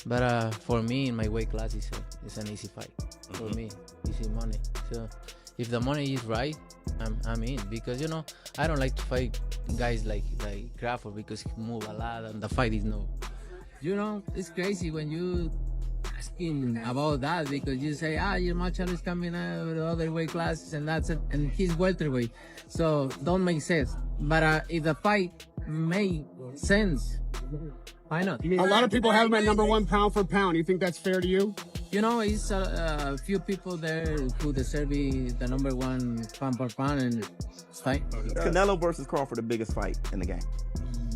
But for me, in my weight class, it's an easy fight. For me, easy money. So if the money is right, I'm in, because I don't like to fight guys like Crawford, because he move a lot and the fight is no. It's crazy when you asking about that, because you say, your matchup is coming out with the other weight classes and that's it, and he's welterweight, so don't make sense. But if the fight make sense, why not? A lot of people have him at #1 pound for pound. You think that's fair to you? It's a few people there who deserve the #1 pound per pound, and it's fine. Canelo versus Crawford, the biggest fight in the game.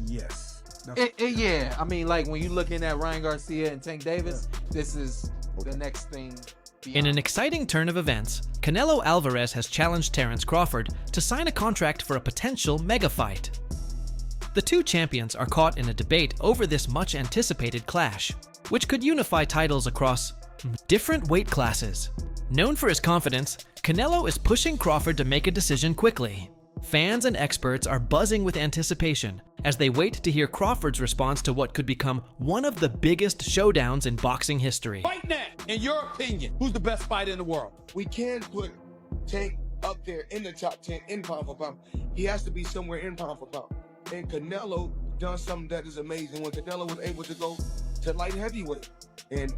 Yes. Yeah, I mean, like when you're looking at Ryan Garcia and Tank Davis, this is the next thing. In an exciting turn of events, Canelo Alvarez has challenged Terence Crawford to sign a contract for a potential mega fight. The two champions are caught in a debate over this much-anticipated clash, which could unify titles across different weight classes. Known for his confidence, Canelo is pushing Crawford to make a decision quickly. Fans and experts are buzzing with anticipation as they wait to hear Crawford's response to what could become one of the biggest showdowns in boxing history. Right now, in your opinion, who's the best fighter in the world? We can put Tank up there in the top 10 in pound for pound. He has to be somewhere in pound for pound. And Canelo done something that is amazing when Canelo was able to go to light heavyweight and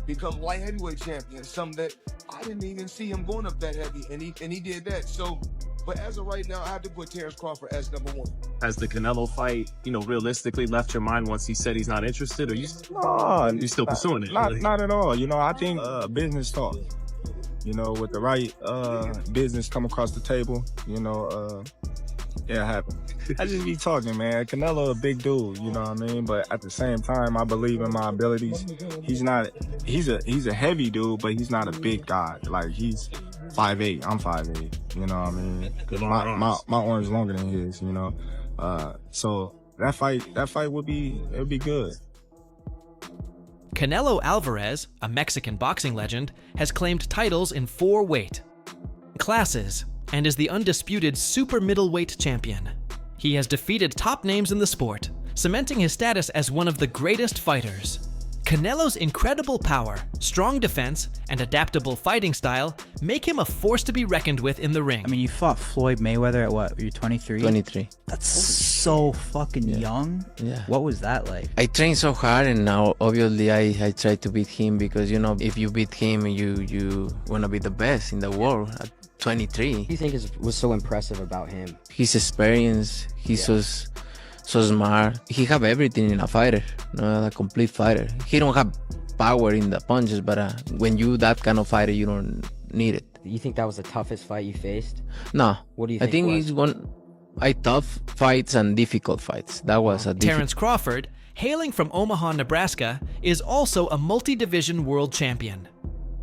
become light heavyweight champion. Something that I didn't even see him going up that heavy, and he did that. So, but as of right now, I have to put Terence Crawford as #1. Has the Canelo fight, realistically left your mind once he said he's not interested, or you still pursuing it? Not at all. I think business talk. With the right business come across the table, it happened. I just be talking, man. Canelo a big dude, you know what I mean? But at the same time, I believe in my abilities. He's a heavy dude, but he's not a big guy. Like, he's 5'8", I'm 5'8", you know what I mean? My arm's longer than his, so that fight would be good. Canelo Alvarez, a Mexican boxing legend, has claimed titles in 4 weight classes and is the undisputed super middleweight champion. He has defeated top names in the sport, cementing his status as one of the greatest fighters. Canelo's incredible power, strong defense, and adaptable fighting style make him a force to be reckoned with in the ring. I mean, you fought Floyd Mayweather at what? You're 23? 23. That's so fucking young. Yeah. What was that like? I trained so hard, and now obviously I try to beat him, because if you beat him, you wanna be the best in the world at 23. What do you think was so impressive about him? His experience. He's so smart. He have everything in a fighter, a complete fighter. He don't have power in the punches, but when you that kind of fighter, you don't need it. You think that was the toughest fight you faced? No. What do you think? I think it's tough fights and difficult fights. That was a Terence Crawford, hailing from Omaha, Nebraska, is also a multi-division world champion.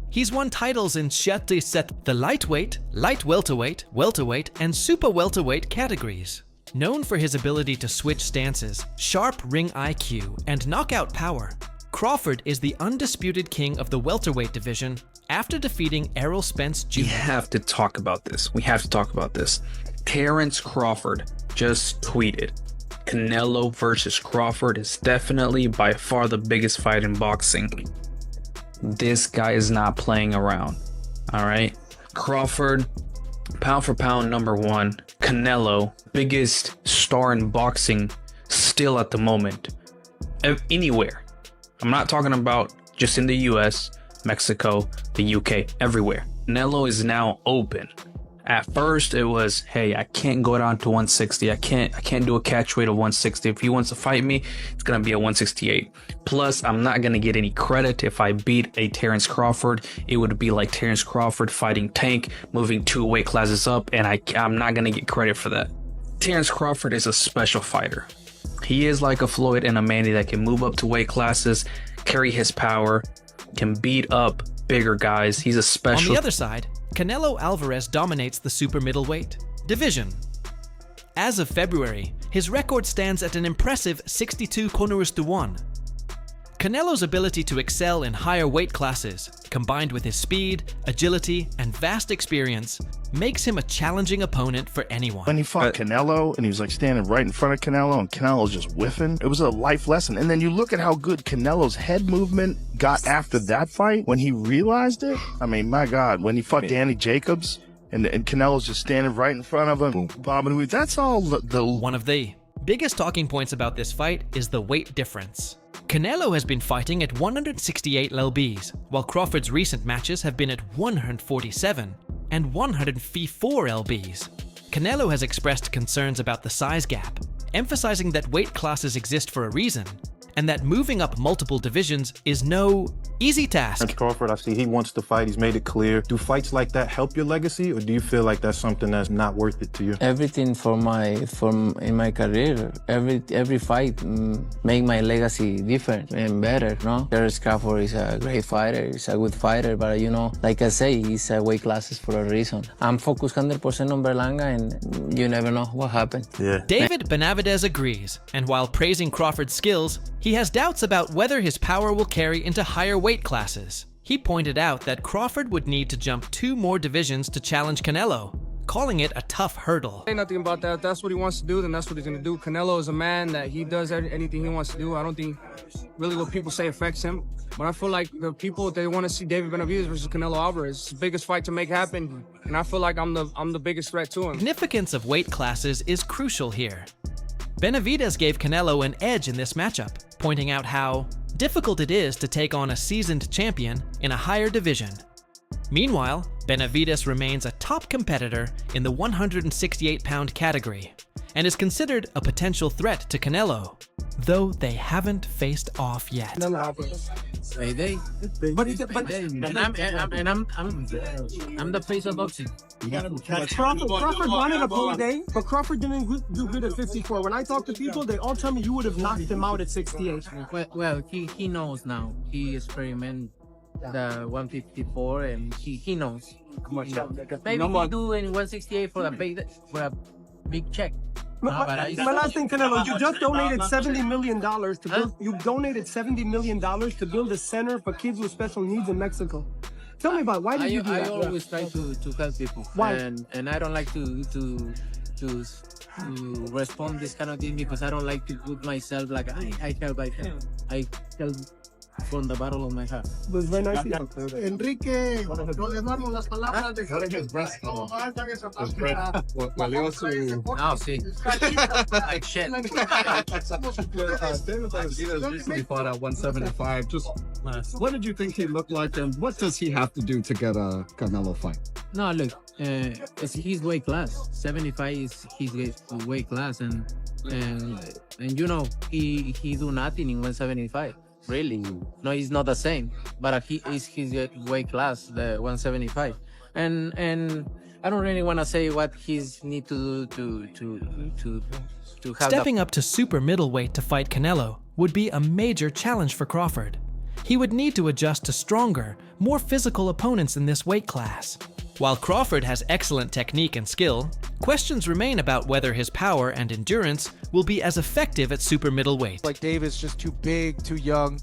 He's won titles in the lightweight, light welterweight, welterweight, and super welterweight categories. Known for his ability to switch stances, sharp ring IQ, and knockout power, Crawford is the undisputed king of the welterweight division after defeating Errol Spence Jr. We have to talk about this. Terence Crawford just tweeted, Canelo versus Crawford is definitely by far the biggest fight in boxing. This guy is not playing around, all right? Crawford, pound for pound #1. Canelo, biggest star in boxing still at the moment. Anywhere. I'm not talking about just in the US, Mexico, the UK, everywhere. Canelo is now open. At first it was, hey, I can't go down to 160. I can't do a catch weight of 160. If he wants to fight me, it's gonna be at 168. Plus, I'm not gonna get any credit if I beat a Terence Crawford. It would be like Terence Crawford fighting Tank, moving 2 weight classes up, and I'm not gonna get credit for that. Terence Crawford is a special fighter. He is like a Floyd and a Manny that can move up to weight classes, carry his power, can beat up bigger guys. He's a special. On the other side, Canelo Alvarez dominates the super middleweight division. As of February, his record stands at an impressive 62 corners to 1. Canelo's ability to excel in higher weight classes, combined with his speed, agility, and vast experience, makes him a challenging opponent for anyone. When he fought Canelo and he was like standing right in front of Canelo and Canelo's just whiffing, it was a life lesson. And then you look at how good Canelo's head movement got after that fight when he realized it. I mean, my God, when he fought Danny Jacobs and Canelo's just standing right in front of him, bobbing and weaving, that's all One of the biggest talking points about this fight is the weight difference. Canelo has been fighting at 168 lbs, while Crawford's recent matches have been at 147 and 104 lbs. Canelo has expressed concerns about the size gap, emphasizing that weight classes exist for a reason, and that moving up multiple divisions is no easy task. Terence Crawford, I see he wants to fight. He's made it clear. Do fights like that help your legacy, or do you feel like that's something that's not worth it to you? Everything in my career, every fight make my legacy different and better, no? Terence Crawford is a great fighter, he's a good fighter, but you know, like I say, he's a weight classes for a reason. I'm focused 100% on Berlanga, and you never know what happened. David Benavidez agrees, and while praising Crawford's skills, he has doubts about whether his power will carry into higher weight classes. He pointed out that Crawford would need to jump 2 more divisions to challenge Canelo, calling it a tough hurdle. Say nothing about that. If that's what he wants to do, then that's what he's going to do. Canelo is a man that he does anything he wants to do. I don't think really what people say affects him. But I feel like the people, they want to see David Benavidez versus Canelo Alvarez. It's the biggest fight to make happen, and I feel like I'm the biggest threat to him. Significance of weight classes is crucial here. Benavidez gave Canelo an edge in this matchup, pointing out how difficult it is to take on a seasoned champion in a higher division. Meanwhile, Benavidez remains a top competitor in the 168-pound category and is considered a potential threat to Canelo, though they haven't faced off yet. I'm the face of boxing. Crawford wanted a payday, but Crawford didn't do good at 54. When I talk to people, they all tell me you would have knocked him out at 68. Well, he knows now. He experimented the 154, and he knows. Maybe he do in 168 for a big check. My last thing, Canelo, you just donated $70 million to build. You donated $70 million to build a center for kids with special needs in Mexico. Tell me about why did you do that? I always try to help people. Why? And I don't like to respond this kind of thing because I don't like to put myself like I help. I help from the bottom of my heart. It was very nice. Enrique, no le damos las palabras de No, sí. Like shit. David recently fought at 175. Just what did you think he looked like, and what does he have to do to get a Canelo fight? No, look, it's his weight class. 75 is his weight class, and you know he do nothing in 175. Really? No, he's not the same. But he is his weight class, the 175. And I don't really want to say what he's need to do to have. Stepping up to super middleweight to fight Canelo would be a major challenge for Crawford. He would need to adjust to stronger, more physical opponents in this weight class. While Crawford has excellent technique and skill, questions remain about whether his power and endurance will be as effective at super middleweight. Like David's just too big, too young,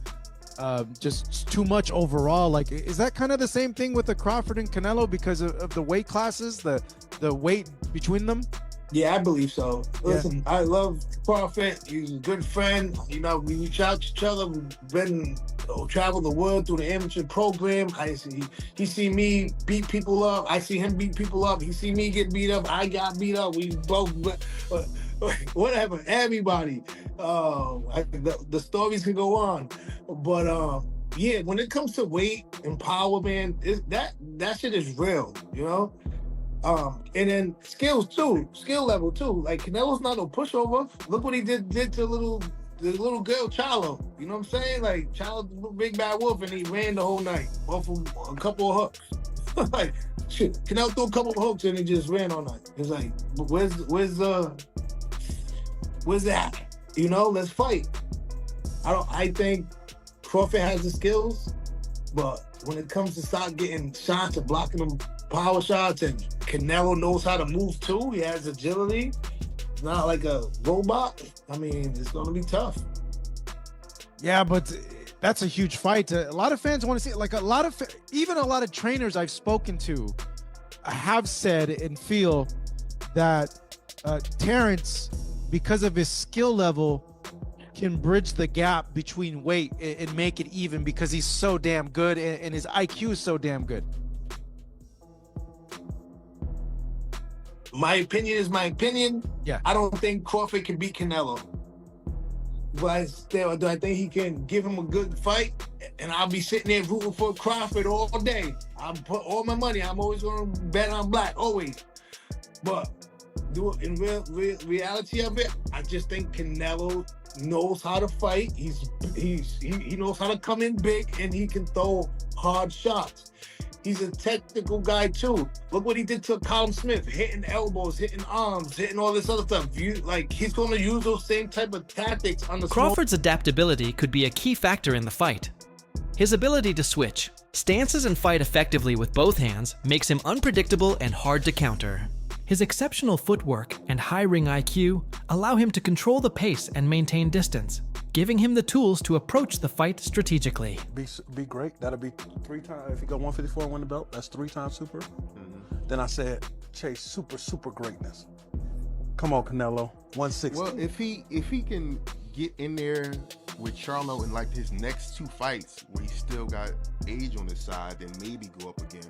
just too much overall. Like, is that kind of the same thing with the Crawford and Canelo because of the weight classes, the weight between them? Yeah, I believe so. Listen, I love Crawford. He's a good friend. You know, we reach out to each other. We've been travel the world through the amateur program. He see me beat people up. I see him beat people up. He see me get beat up. I got beat up. We both, whatever. Everybody. The stories can go on, but yeah, when it comes to weight and power, man, that shit is real. You know. And then skills too, skill level too. Like Canelo's not no pushover. Look what he did to the little girl Charlo. You know what I'm saying? Like Charlo, big bad wolf, and he ran the whole night off of a couple of hooks. Like shit, Canelo threw a couple of hooks and he just ran all night. It's like, where's that? You know, let's fight. I think Crawford has the skills, but when it comes to start getting shots and blocking them power shots, and Canelo knows how to move too. He has agility. It's not like a robot. I mean, it's going to be tough. Yeah, but That's a huge fight. A lot of fans want to see it. Like even a lot of trainers I've spoken to have said and feel that Terence, because of his skill level, can bridge the gap between weight and make it even because he's so damn good and his IQ is so damn good. My opinion is my opinion. Yeah. I don't think Crawford can beat Canelo. But still, do I think he can give him a good fight? And I'll be sitting there rooting for Crawford all day. I'll put all my money. I'm always going to bet on black, always. But in reality of it, I just think Canelo knows how to fight. He knows how to come in big, and he can throw hard shots. He's a technical guy too. Look what he did to Colin Smith, hitting elbows, hitting arms, hitting all this other stuff. He's going to use those same type of tactics on the Crawford's adaptability could be a key factor in the fight. His ability to switch stances and fight effectively with both hands makes him unpredictable and hard to counter. His exceptional footwork and high ring IQ allow him to control the pace and maintain distance, giving him the tools to approach the fight strategically. Be great. That'll be 3 times. If he go 154 and win the belt, that's 3 times super. Then I said, chase super greatness. Come on, Canelo. 160. Well, if he can get in there with Charlo in like his next 2 fights where he's still got age on his side, then maybe go up again.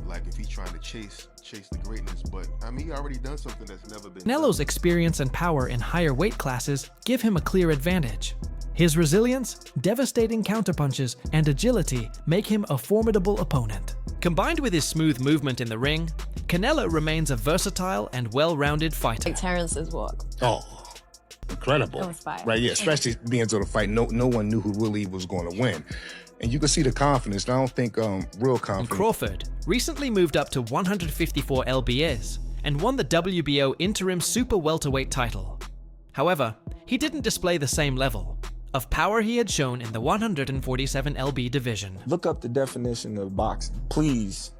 Like if he's trying to chase the greatness, but I mean, he already done something that's never been Canelo's done. experience and power in higher weight classes give him a clear advantage. His resilience, devastating counterpunches, and agility make him a formidable opponent. Combined with his smooth movement in the ring, Canelo remains a versatile and well-rounded fighter. Like Terence's walk. Oh, incredible. It was fire. Right, yeah, especially being to the fight, no one knew who really was going to win. And you can see the confidence. I don't think real confidence. Crawford recently moved up to 154 lbs and won the WBO interim super welterweight title. However, he didn't display the same level of power he had shown in the 147 lb division. Look up the definition of boxing. Please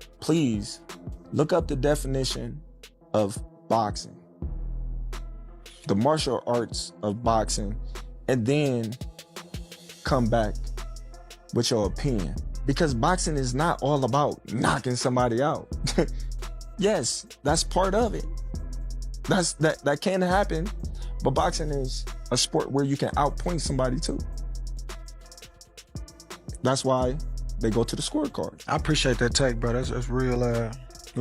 look up the definition of boxing. The martial arts of boxing, and then come back with your opinion, because boxing is not all about knocking somebody out. Yes, that's part of it. That can happen, but boxing is a sport where you can outpoint somebody too. That's why they go to the scorecard. I appreciate that take, bro. That's real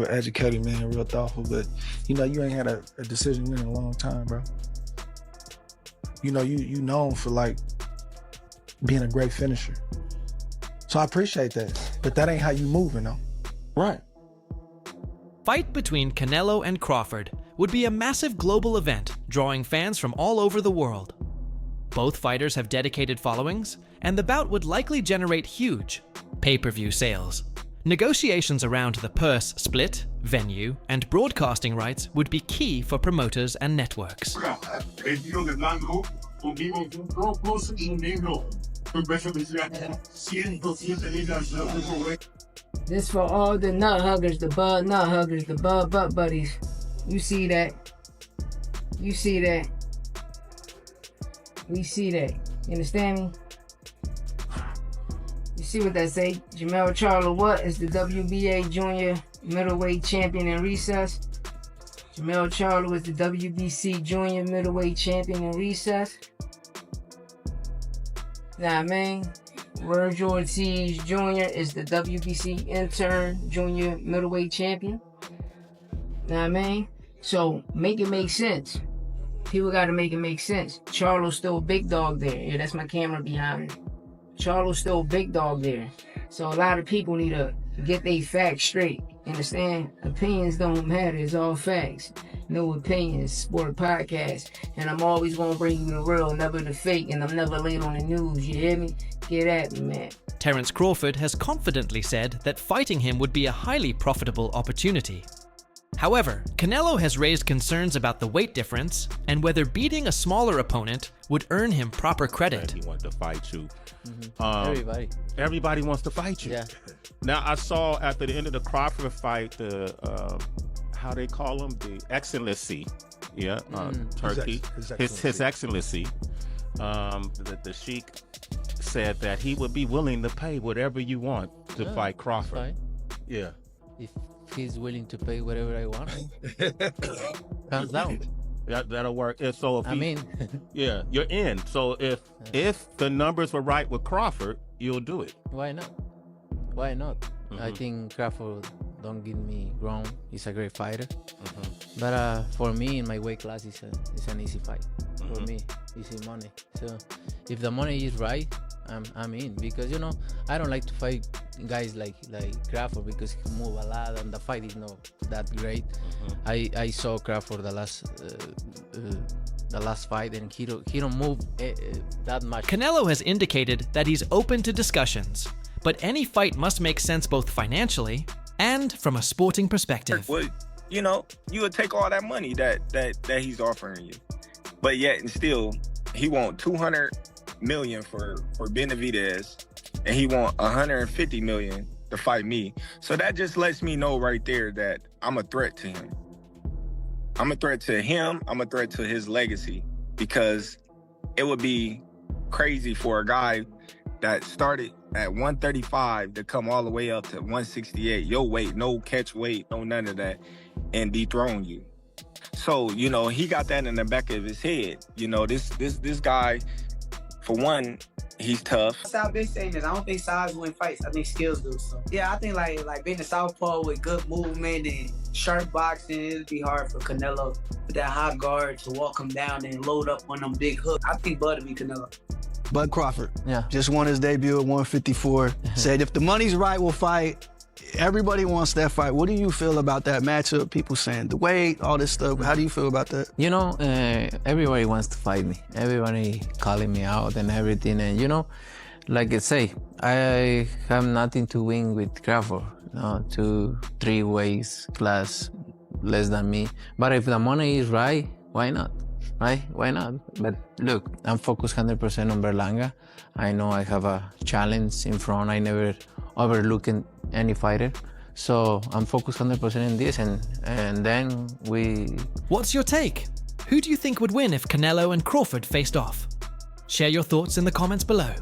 educated, man, real thoughtful. But you know, you ain't had a decision win in a long time, bro. You know, you known for like being a great finisher. So I appreciate that, but that ain't how you moving, though. Right. Fight between Canelo and Crawford would be a massive global event, drawing fans from all over the world. Both fighters have dedicated followings, and the bout would likely generate huge pay-per-view sales. Negotiations around the purse split, venue, and broadcasting rights would be key for promoters and networks. This for all the nut huggers, the bud nut huggers, the bud butt buddies. You see that? You see that? We see that. You understand me? You see what that say? Jamel Charlo what is the WBA junior middleweight champion in recess? Jamel Charlo is the WBC junior middleweight champion in recess. Nah, man. Virgil Ortiz Jr. is the WBC intern junior middleweight champion. Know what I mean? So make it make sense. People gotta make it make sense. Charlo's still a big dog there. Yeah, that's my camera behind me. Charlo's still a big dog there. So a lot of people need to get their facts straight. Understand? Opinions don't matter. It's all facts. No opinions. Sport podcast. And I'm always gonna bring you the real, never the fake. And I'm never late on the news. You hear me? Get at me, man. Terence Crawford has confidently said that fighting him would be a highly profitable opportunity. However, Canelo has raised concerns about the weight difference and whether beating a smaller opponent would earn him proper credit. He wanted to fight you. Everybody wants to fight you. Yeah. Now I saw after the end of the Crawford fight, the how they call him, the Excellency, Turkey, His Excellency, the Sheikh said that he would be willing to pay whatever you want to fight Crawford. Fine. Yeah. If he's willing to pay whatever I want, hands down. That'll work. And so if I mean, yeah, you're in. So if the numbers were right with Crawford, you'll do it. why not? Why not? I think Crawford, don't get me wrong, he's a great fighter. But for me, in my weight class, it's an easy fight. For me, easy money. So if the money is right, I'm in, because you know I don't like to fight guys like Crawford because he move a lot and the fight is not that great. I saw Crawford the last fight and he don't move that much. Canelo has indicated that he's open to discussions, but any fight must make sense both financially and from a sporting perspective. Well, you know, you would take all that money that he's offering you, but yet and still he want 200 million for Benavidez, and he want 150 million to fight me. So that just lets me know right there that I'm a threat to him. I'm a threat to him. I'm a threat to his legacy, because it would be crazy for a guy that started at 135 to come all the way up to 168, your weight, no catch weight, no none of that, and dethrone you. So, you know, he got that in the back of his head. You know, this guy, for one, he's tough. That's how big saying is. I don't think size win fights. I think skills do. So yeah, I think like being a southpaw with good movement and sharp boxing, it'd be hard for Canelo with that high guard to walk him down and load up on them big hooks. I think Bud would be Canelo. Bud Crawford. Yeah. Just won his debut at 154. Said if the money's right, we'll fight. Everybody wants that fight. What do you feel about that matchup? People saying the weight, all this stuff. How do you feel about that? You know, everybody wants to fight me. Everybody calling me out and everything. And you know, like I say, I have nothing to win with Crawford. No, 2-3 weights class less than me. But if the money is right, why not? Right? Why not? But look, I'm focused 100% on Berlanga. I know I have a challenge in front. I never overlook any fighter. So I'm focused 100% in this, and then we... What's your take? Who do you think would win if Canelo and Crawford faced off? Share your thoughts in the comments below.